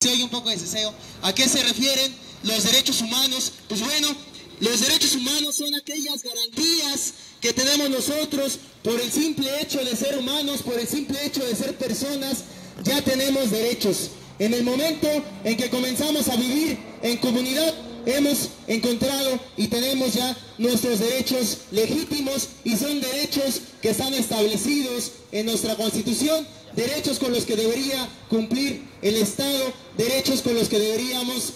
Se oye un poco de ceseo. ¿A qué se refieren los derechos humanos? Pues bueno, los derechos humanos son aquellas garantías que tenemos nosotros por el simple hecho de ser humanos, por el simple hecho de ser personas, ya tenemos derechos. En el momento en que comenzamos a vivir en comunidad, hemos encontrado y tenemos ya nuestros derechos legítimos y son derechos que están establecidos en nuestra Constitución, derechos con los que debería cumplir el Estado, derechos con los que deberíamos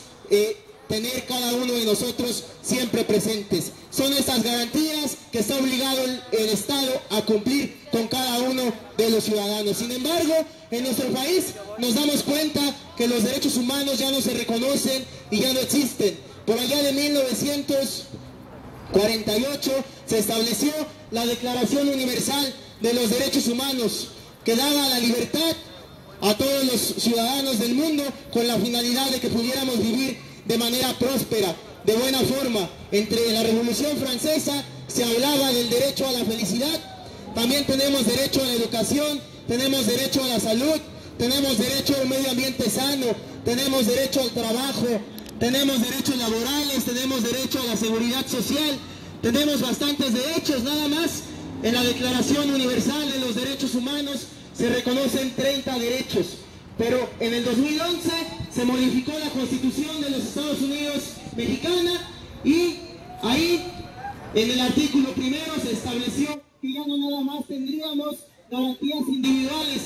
tener cada uno de nosotros siempre presentes. Son estas garantías que está obligado el Estado a cumplir con cada uno de los ciudadanos. Sin embargo, en nuestro país nos damos cuenta que los derechos humanos ya no se reconocen y ya no existen. Por allá de 1948 se estableció la Declaración Universal de los Derechos Humanos, que daba la libertad a todos los ciudadanos del mundo con la finalidad de que pudiéramos vivir de manera próspera, de buena forma. Entre la Revolución Francesa se hablaba del derecho a la felicidad, también tenemos derecho a la educación, tenemos derecho a la salud, tenemos derecho a un medio ambiente sano, tenemos derecho al trabajo, tenemos derechos laborales, tenemos derecho a la seguridad social, tenemos bastantes derechos. Nada más en la Declaración Universal de los Derechos Humanos se reconocen 30 derechos, pero en el 2011 se modificó la Constitución de los Estados Unidos mexicana y ahí en el artículo primero se estableció que ya no nada más tendríamos garantías individuales,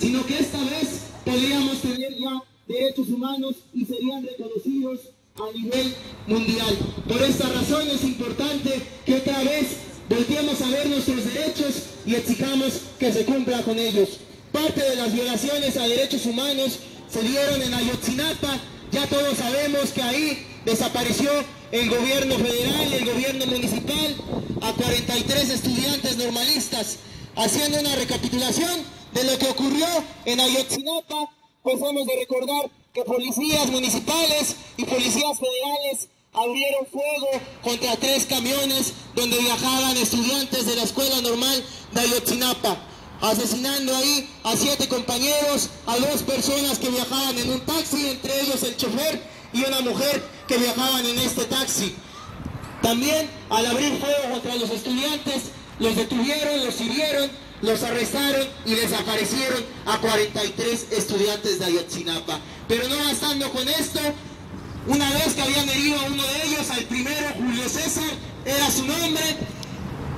sino que esta vez podríamos tener ya derechos humanos y serían reconocidos a nivel mundial. Por esta razón es importante que otra vez volteemos a ver nuestros derechos y exijamos que se cumpla con ellos. Parte de las violaciones a derechos humanos se dieron en Ayotzinapa. Ya todos sabemos que ahí desapareció el gobierno federal, el gobierno municipal, a 43 estudiantes normalistas. Haciendo una recapitulación de lo que ocurrió en Ayotzinapa, pues hemos de recordar que policías municipales y policías federales abrieron fuego contra 3 camiones donde viajaban estudiantes de la Escuela Normal de Ayotzinapa, asesinando ahí a 7 compañeros, a 2 personas que viajaban en un taxi, entre ellos el chofer y una mujer que viajaban en este taxi. También al abrir fuego contra los estudiantes, los detuvieron, los hirieron, los arrestaron y desaparecieron a 43 estudiantes de Ayotzinapa. Pero no bastando con esto, una vez que habían herido a uno de ellos, al primero, Julio César, era su nombre,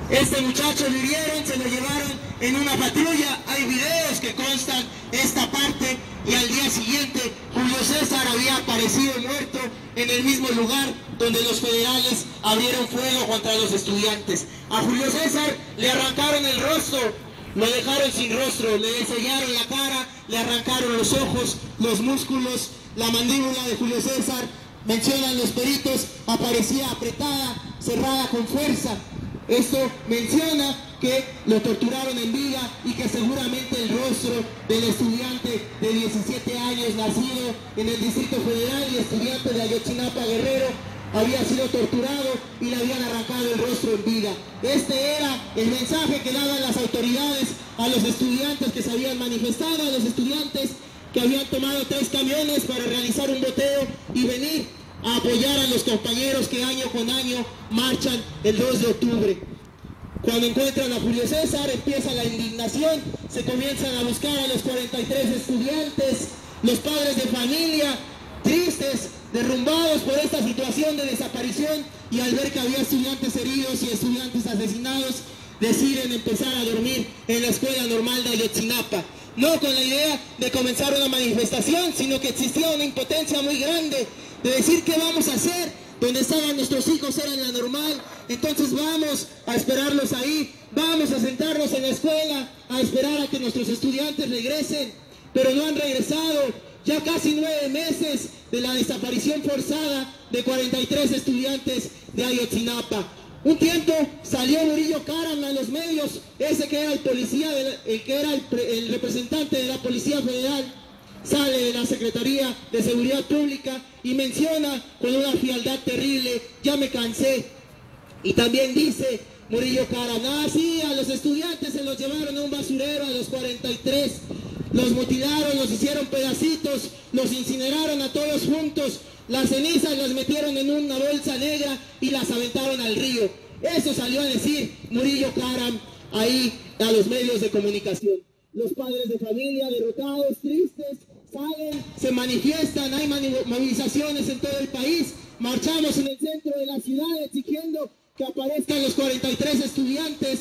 este muchacho lo hirieron, se lo llevaron en una patrulla. Hay videos que constan esta parte y al día siguiente Julio César había aparecido muerto en el mismo lugar donde los federales abrieron fuego contra los estudiantes. A Julio César le arrancaron el rostro, lo dejaron sin rostro, le desollaron la cara, le arrancaron los ojos, los músculos, la mandíbula de Julio César, mencionan los peritos, aparecía apretada, cerrada con fuerza. Esto menciona que lo torturaron en vida y que seguramente el rostro del estudiante de 17 años nacido en el Distrito Federal y estudiante de Ayotzinapa, Guerrero, había sido torturado y le habían arrancado el rostro en vida. Este era el mensaje que daban las autoridades a los estudiantes que se habían manifestado, a los estudiantes que habían tomado 3 camiones para realizar un boteo y venir a apoyar a los compañeros que año con año marchan el 2 de octubre. Cuando encuentran a Julio César empieza la indignación, se comienzan a buscar a los 43 estudiantes, los padres de familia, tristes, derrumbados por esta situación de desaparición, y al ver que había estudiantes heridos y estudiantes asesinados, deciden empezar a dormir en la Escuela Normal de Ayotzinapa. No con la idea de comenzar una manifestación, sino que existía una impotencia muy grande de decir qué vamos a hacer. Donde estaban nuestros hijos era en la normal, entonces vamos a esperarlos ahí, vamos a sentarnos en la escuela, a esperar a que nuestros estudiantes regresen, pero no han regresado. Ya casi 9 meses de la desaparición forzada de 43 estudiantes de Ayotzinapa. Un tiempo salió Murillo Karam a los medios, ese que era el policía, que era el representante de la Policía Federal, sale de la Secretaría de Seguridad Pública y menciona con una frialdad terrible: ya me cansé. Y también dice Murillo Karam: sí, a los estudiantes se los llevaron a un basurero, a los 43. los mutilaron, los hicieron pedacitos, los incineraron a todos juntos, las cenizas las metieron en una bolsa negra y las aventaron al río. Eso salió a decir Murillo Karam ahí a los medios de comunicación. Los padres de familia derrotados, tristes, salen, se manifiestan, hay movilizaciones en todo el país, marchamos en el centro de la ciudad exigiendo que aparezcan los 43 estudiantes.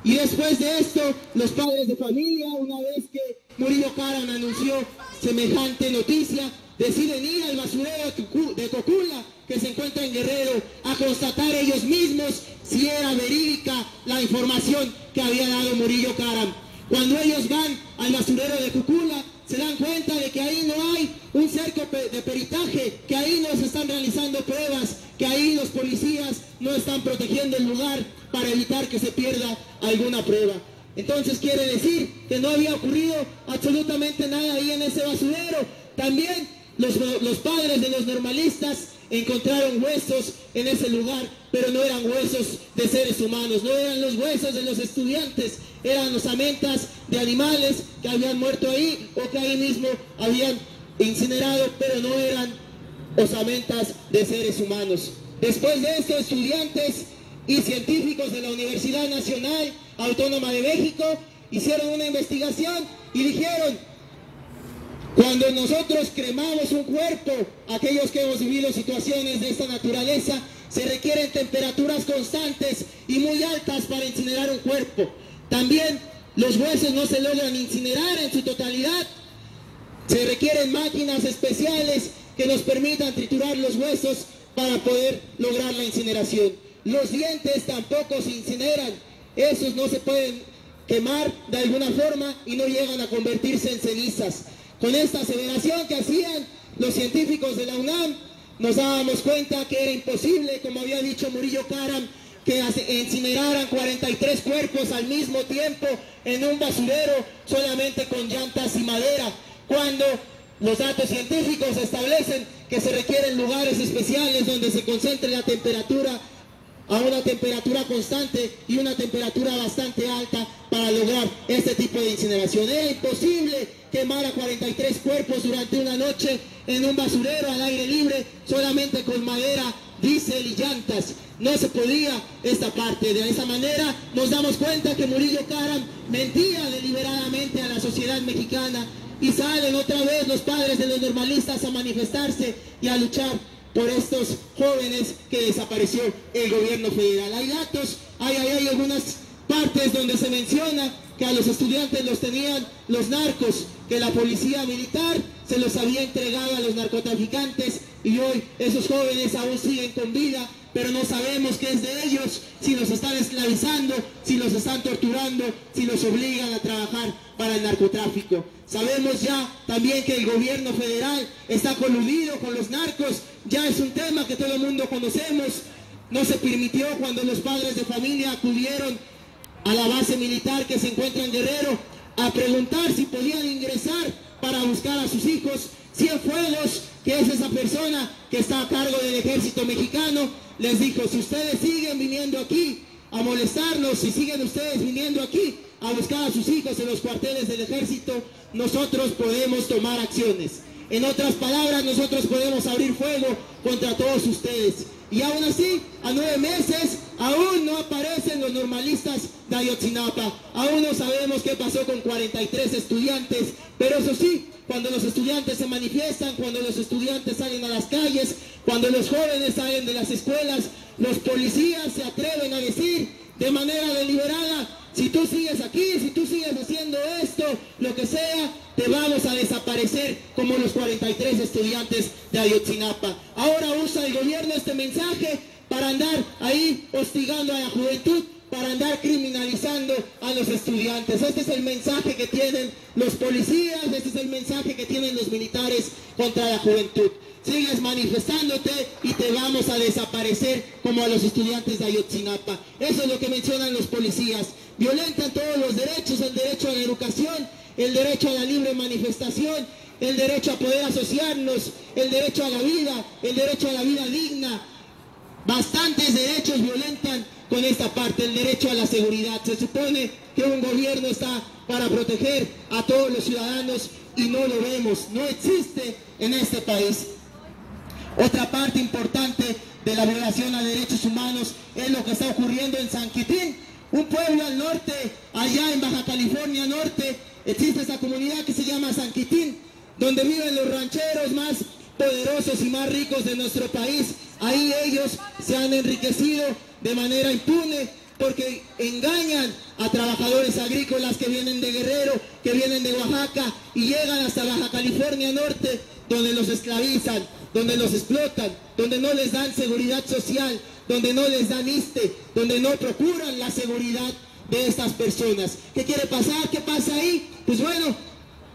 Y después de esto, los padres de familia, una vez que Murillo Karam anunció semejante noticia, deciden ir al basurero de Cocula, que se encuentra en Guerrero, a constatar ellos mismos si era verídica la información que había dado Murillo Karam. Cuando ellos van al basurero de Cocula, se dan cuenta de que ahí no hay un cerco de peritaje, que ahí no se están realizando pruebas, que ahí los policías no están protegiendo el lugar para evitar que se pierda alguna prueba. Entonces quiere decir que no había ocurrido absolutamente nada ahí en ese basurero. También los padres de los normalistas encontraron huesos en ese lugar, pero no eran huesos de seres humanos, no eran los huesos de los estudiantes, eran osamentas de animales que habían muerto ahí o que ahí mismo habían incinerado, pero no eran osamentas de seres humanos. Después de esto, estudiantes y científicos de la Universidad Nacional Autónoma de México hicieron una investigación y dijeron: cuando nosotros cremamos un cuerpo, aquellos que hemos vivido situaciones de esta naturaleza, se requieren temperaturas constantes y muy altas para incinerar un cuerpo. También los huesos no se logran incinerar en su totalidad. Se requieren máquinas especiales que nos permitan triturar los huesos para poder lograr la incineración. Los dientes tampoco se incineran. Esos no se pueden quemar de alguna forma y no llegan a convertirse en cenizas. Con esta aseveración que hacían los científicos de la UNAM, nos dábamos cuenta que era imposible, como había dicho Murillo Karam, que incineraran 43 cuerpos al mismo tiempo en un basurero solamente con llantas y madera, cuando los datos científicos establecen que se requieren lugares especiales donde se concentre la temperatura a una temperatura constante y una temperatura bastante alta para lograr este tipo de incineración. Era imposible quemar a 43 cuerpos durante una noche en un basurero al aire libre solamente con madera, diésel y llantas. No se podía esta parte. De esa manera nos damos cuenta que Murillo Karam mentía deliberadamente a la sociedad mexicana, y salen otra vez los padres de los normalistas a manifestarse y a luchar por estos jóvenes que desapareció el gobierno federal. Hay datos, hay algunas partes donde se menciona que a los estudiantes los tenían los narcos, que la policía militar se los había entregado a los narcotraficantes, y hoy esos jóvenes aún siguen con vida, pero no sabemos qué es de ellos, si los están esclavizando, si los están torturando, si los obligan a trabajar para el narcotráfico. Sabemos ya también que el gobierno federal está coludido con los narcos, ya es un tema que todo el mundo conocemos. No se permitió cuando los padres de familia acudieron a la base militar que se encuentra en Guerrero a preguntar si podían ingresar para buscar a sus hijos. Cienfuegos, que es esa persona que está a cargo del ejército mexicano, les dijo: si ustedes siguen viniendo aquí a molestarnos, si siguen ustedes viniendo aquí a buscar a sus hijos en los cuarteles del ejército, nosotros podemos tomar acciones. En otras palabras, nosotros podemos abrir fuego contra todos ustedes. Y aún así, a 9 meses, aún no aparecen los normalistas de Ayotzinapa. Aún no sabemos qué pasó con 43 estudiantes. Pero eso sí, cuando los estudiantes se manifiestan, cuando los estudiantes salen a las calles, cuando los jóvenes salen de las escuelas, los policías se atreven a decir de manera deliberada: si tú sigues aquí, si tú sigues haciendo esto, lo que sea, te vamos a desaparecer, como los 43 estudiantes de Ayotzinapa. Ahora usa el gobierno este mensaje para andar ahí hostigando a la juventud, para andar criminalizando a los estudiantes. Este es el mensaje que tienen los policías, este es el mensaje que tienen los militares contra la juventud. Sigues manifestándote y te vamos a desaparecer como a los estudiantes de Ayotzinapa. Eso es lo que mencionan los policías. Violentan todos los derechos: el derecho a la educación, el derecho a la libre manifestación, el derecho a poder asociarnos, el derecho a la vida, el derecho a la vida digna. Bastantes derechos violentan con esta parte, el derecho a la seguridad. Se supone que un gobierno está para proteger a todos los ciudadanos y no lo vemos, no existe en este país. Otra parte importante de la violación a derechos humanos es lo que está ocurriendo en San Quintín, un pueblo al norte, allá en Baja California Norte. Existe esa comunidad que se llama San Quintín, donde viven los rancheros más poderosos y más ricos de nuestro país. Ahí ellos se han enriquecido de manera impune porque engañan a trabajadores agrícolas que vienen de Guerrero, que vienen de Oaxaca y llegan hasta Baja California Norte, donde los esclavizan, donde los explotan, donde no les dan seguridad social, donde no les dan ISSSTE, donde no procuran la seguridad de estas personas. ¿Qué quiere pasar? ¿Qué pasa ahí? Pues bueno,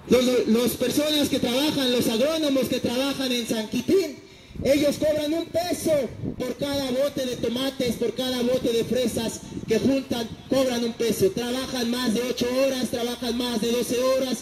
las personas que trabajan, los agrónomos que trabajan en San Quintín, ellos cobran $1 por cada bote de tomates, por cada bote de fresas que juntan, cobran $1. Trabajan más de 8 horas, trabajan más de 12 horas,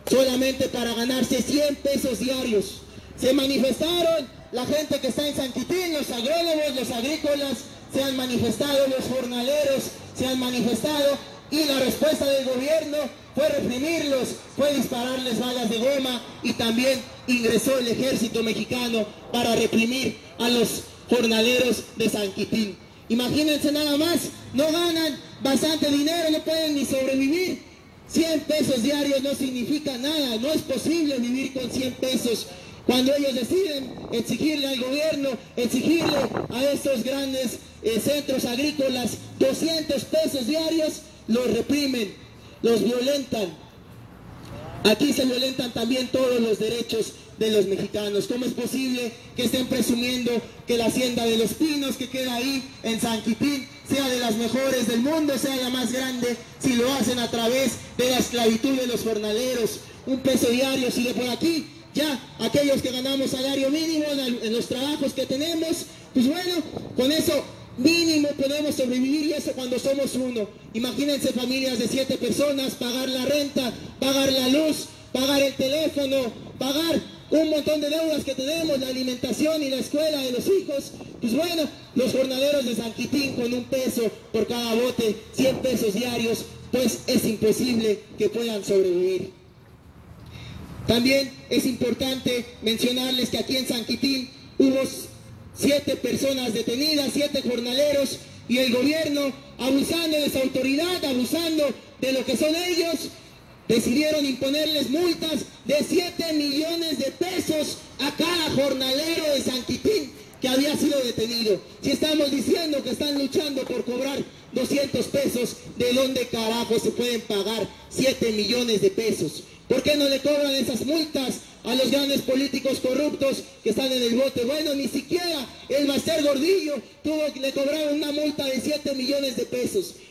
solamente para ganarse $100 diarios. Se manifestaron la gente que está en San Quintín, los agrónomos, los agrícolas, se han manifestado, los jornaleros se han manifestado, y la respuesta del gobierno fue reprimirlos, fue dispararles balas de goma, y también ingresó el ejército mexicano para reprimir a los jornaleros de San Quintín. Imagínense nada más, no ganan bastante dinero, no pueden ni sobrevivir. $100 diarios no significa nada, no es posible vivir con $100. Cuando ellos deciden exigirle al gobierno, exigirle a estos grandes centros agrícolas $200 diarios, los reprimen, los violentan. Aquí se violentan también todos los derechos de los mexicanos. ¿Cómo es posible que estén presumiendo que la hacienda de Los Pinos, que queda ahí en San Quintín, sea de las mejores del mundo, sea la más grande, si lo hacen a través de la esclavitud de los jornaleros? $1 diario, si de por aquí ya aquellos que ganamos salario mínimo en los trabajos que tenemos, pues bueno, con eso mínimo podemos sobrevivir, y eso cuando somos uno. Imagínense familias de 7 personas, pagar la renta, pagar la luz, pagar el teléfono, pagar un montón de deudas que tenemos, la alimentación y la escuela de los hijos. Pues bueno, los jornaleros de San Quintín con $1 por cada bote, $100 diarios, pues es imposible que puedan sobrevivir. También es importante mencionarles que aquí en San Quintín hubo 7 personas detenidas, 7 jornaleros, y el gobierno, abusando de su autoridad, abusando de lo que son ellos, decidieron imponerles multas de $7 millones a cada jornalero de San Quintín que había sido detenido. Si estamos diciendo que están luchando por cobrar $200, ¿de dónde carajo se pueden pagar $7 millones? ¿Por qué no le cobran esas multas a los grandes políticos corruptos que están en el bote? Bueno, ni siquiera el Baster Gordillo le cobraron una multa de $7 millones.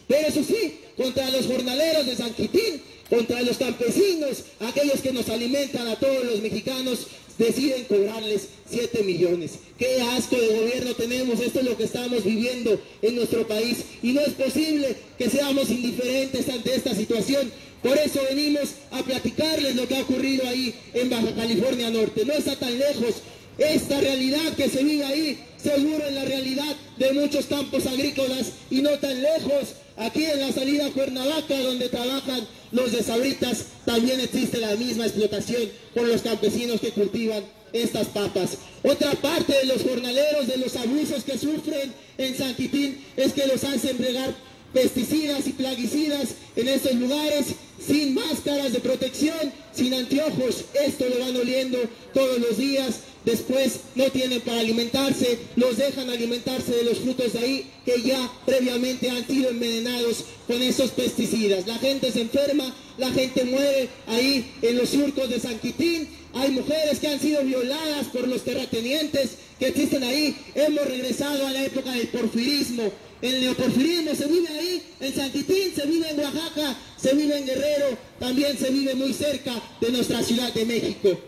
Pero eso sí, contra los jornaleros de San Quintín, contra los campesinos, aquellos que nos alimentan a todos los mexicanos, deciden cobrarles $7 millones. ¡Qué asco de gobierno tenemos! Esto es lo que estamos viviendo en nuestro país, y no es posible que seamos indiferentes ante esta situación. Por eso venimos a platicarles lo que ha ocurrido ahí en Baja California Norte. No está tan lejos. Esta realidad que se vive ahí, seguro en la realidad de muchos campos agrícolas, y no tan lejos, aquí en la salida a Cuernavaca, donde trabajan los de Sabritas, también existe la misma explotación con los campesinos que cultivan estas papas. Otra parte de los jornaleros, de los abusos que sufren en San Quintín, es que los hacen regar pesticidas y plaguicidas en estos lugares, sin máscaras de protección, sin anteojos. Esto lo van oliendo todos los días. Después no tienen para alimentarse, los dejan alimentarse de los frutos de ahí que ya previamente han sido envenenados con esos pesticidas. La gente se enferma, la gente muere ahí en los surcos de San Quintín. Hay mujeres que han sido violadas por los terratenientes que existen ahí. Hemos regresado a la época del porfirismo. El neoporfirismo se vive ahí, en San Quintín, se vive en Oaxaca, se vive en Guerrero, también se vive muy cerca de nuestra Ciudad de México.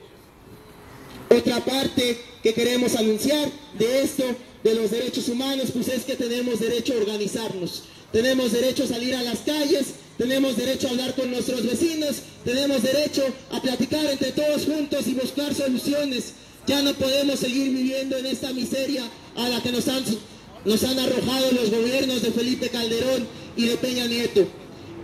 Otra parte que queremos anunciar de esto, de los derechos humanos, pues es que tenemos derecho a organizarnos, tenemos derecho a salir a las calles, tenemos derecho a hablar con nuestros vecinos, tenemos derecho a platicar entre todos juntos y buscar soluciones. Ya no podemos seguir viviendo en esta miseria a la que nos han arrojado los gobiernos de Felipe Calderón y de Peña Nieto.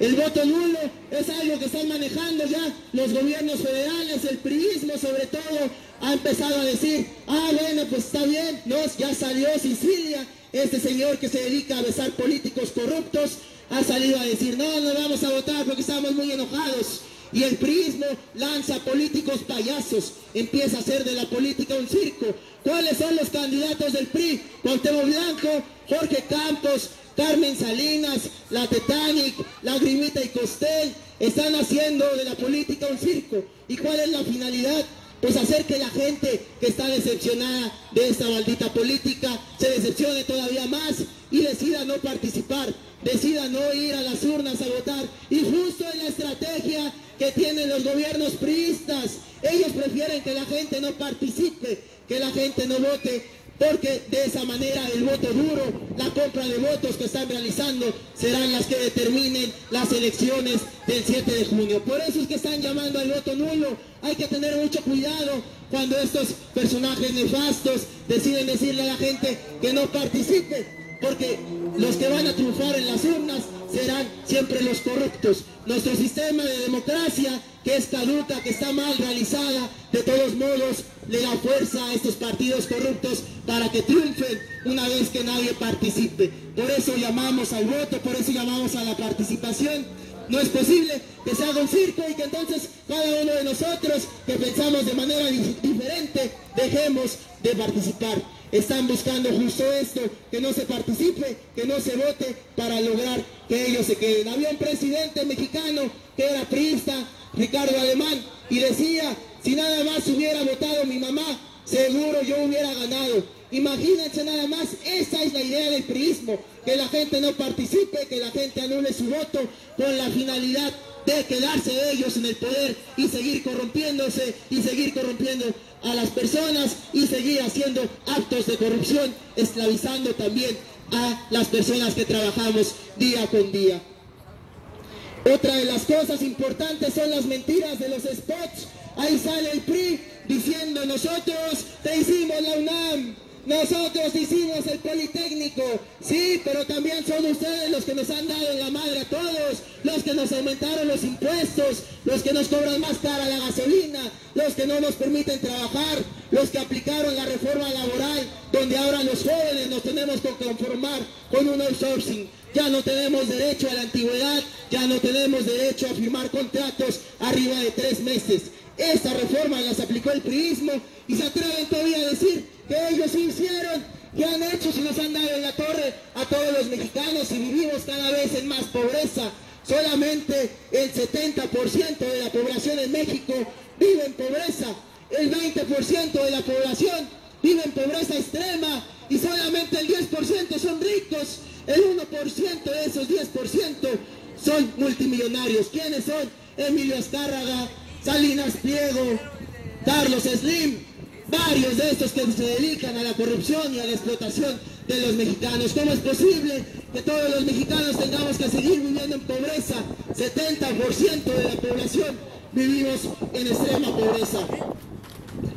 El voto nulo es algo que están manejando ya los gobiernos federales, el priismo sobre todo ha empezado a decir, bueno, pues está bien, ¿no? Ya salió Sicilia, este señor que se dedica a besar políticos corruptos, ha salido a decir, no vamos a votar porque estamos muy enojados. Y el priismo lanza políticos payasos, empieza a hacer de la política un circo. ¿Cuáles son los candidatos del PRI? Cuauhtémoc Blanco, Jorge Campos, Carmen Salinas, la Titanic, Lagrimita y Costel, están haciendo de la política un circo. ¿Y cuál es la finalidad? Pues hacer que la gente que está decepcionada de esta maldita política se decepcione todavía más y decida no participar, decida no ir a las urnas a votar. Y justo en la estrategia que tienen los gobiernos priistas, ellos prefieren que la gente no participe, que la gente no vote, porque de esa manera el voto duro, la compra de votos que están realizando serán las que determinen las elecciones del 7 de junio. Por eso es que están llamando al voto nulo. Hay que tener mucho cuidado cuando estos personajes nefastos deciden decirle a la gente que no participe, porque los que van a triunfar en las urnas serán siempre los corruptos. Nuestro sistema de democracia, que es caduca, que está mal realizada, de todos modos le da fuerza a estos partidos corruptos para que triunfen una vez que nadie participe. Por eso llamamos al voto, por eso llamamos a la participación. No es posible que se haga un circo y que entonces cada uno de nosotros que pensamos de manera diferente dejemos de participar. Están buscando justo esto, que no se participe, que no se vote para lograr que ellos se queden. Había un presidente mexicano que era priista, Ricardo Alemán, y decía, si nada más hubiera votado mi mamá, seguro yo hubiera ganado. Imagínense nada más, esa es la idea del priismo, que la gente no participe, que la gente anule su voto con la finalidad de quedarse ellos en el poder y seguir corrompiéndose y seguir corrompiendo a las personas y seguir haciendo actos de corrupción, esclavizando también a las personas que trabajamos día con día. Otra de las cosas importantes son las mentiras de los spots. Ahí sale el PRI diciendo, nosotros te hicimos la UNAM, nosotros hicimos el Politécnico. Sí, pero también son ustedes los que nos han dado en la madre a todos, los que nos aumentaron los impuestos, los que nos cobran más cara la gasolina, los que no nos permiten trabajar, los que aplicaron la reforma laboral, donde ahora los jóvenes nos tenemos que conformar con un outsourcing. Ya no tenemos derecho a la antigüedad, ya no tenemos derecho a firmar contratos arriba de 3 meses. Esta reforma las aplicó el priismo y se atreven todavía a decir que ellos sí hicieron, que han hecho, si nos han dado en la torre a todos los mexicanos y vivimos cada vez en más pobreza. Solamente el 70% de la población en México vive en pobreza, el 20% de la población vive en pobreza extrema y solamente el 10% son ricos. El 1% de esos 10% son multimillonarios. ¿Quiénes son? Emilio Azcárraga, Salinas Pliego, Carlos Slim, varios de estos que se dedican a la corrupción y a la explotación de los mexicanos. ¿Cómo es posible que todos los mexicanos tengamos que seguir viviendo en pobreza? 70% de la población vivimos en extrema pobreza.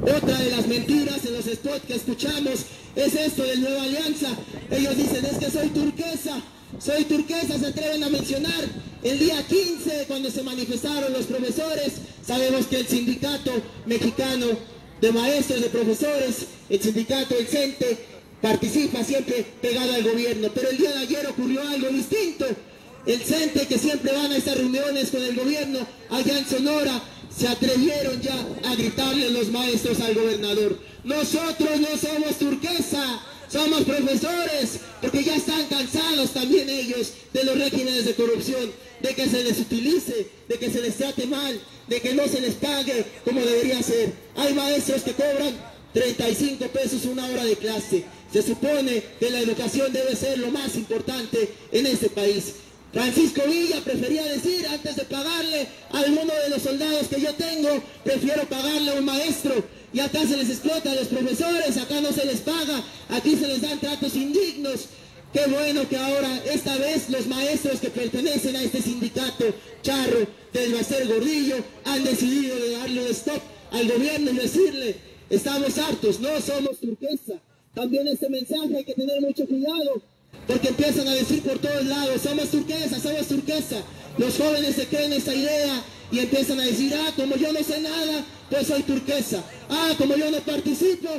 Otra de las mentiras en los spots que escuchamos es esto de Nueva Alianza. Ellos dicen, es que soy turquesa, se atreven a mencionar. El día 15, cuando se manifestaron los profesores, sabemos que el sindicato mexicano de maestros, de profesores, el sindicato del CENTE, participa siempre pegado al gobierno. Pero el día de ayer ocurrió algo distinto. El CENTE, que siempre van a estas reuniones con el gobierno allá en Sonora, se atrevieron ya a gritarle los maestros al gobernador: nosotros no somos turquesa, somos profesores, porque ya están cansados también ellos de los regímenes de corrupción, de que se les utilice, de que se les trate mal, de que no se les pague como debería ser. Hay maestros que cobran 35 pesos una hora de clase. Se supone que la educación debe ser lo más importante en este país. Francisco Villa prefería decir, antes de pagarle a alguno de los soldados que yo tengo, prefiero pagarle a un maestro. Y acá se les explota a los profesores, acá no se les paga, aquí se les dan tratos indignos. Qué bueno que ahora, esta vez, los maestros que pertenecen a este sindicato charro del Baster Gordillo han decidido de darle un stop al gobierno y decirle, estamos hartos, no somos turquesa. También este mensaje hay que tener mucho cuidado, porque empiezan a decir por todos lados, somos turquesa, Los jóvenes se creen esta idea y empiezan a decir, ah, como yo no sé nada, pues soy turquesa. Ah, como yo no participo,